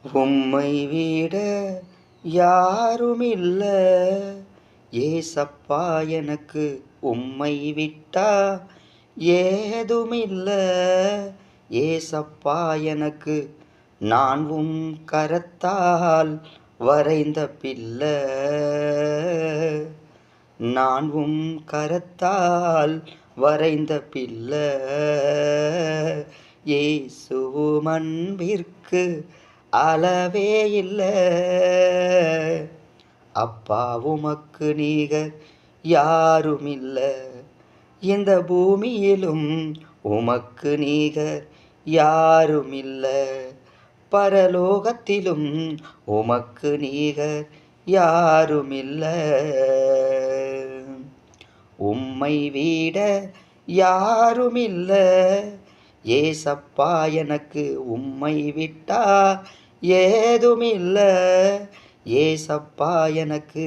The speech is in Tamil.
உம்மை விட யாருமில்ல ஏசப்பா எனக்கு உம்மை விட்டா ஏதுமில்ல ஏசப்பா எனக்கு நான் உம் கரத்தால் வரைந்த பிள்ளை நான் உம் கரத்தால் வரைந்த பிள்ளை இயேசுவும் அன்பிற்கு அளவே இல்லை அப்பா உமக்கு நிகர் யாருமில்ல இந்த பூமியிலும் உமக்கு நிகர் யாருமில்ல பரலோகத்திலும் உமக்கு நிகர் யாருமில்ல உம்மை விட யாருமில்ல ஏசப்பா எனக்கு உம்மை விட்டா ஏதுமில்ல ஏசப்பா எனக்கு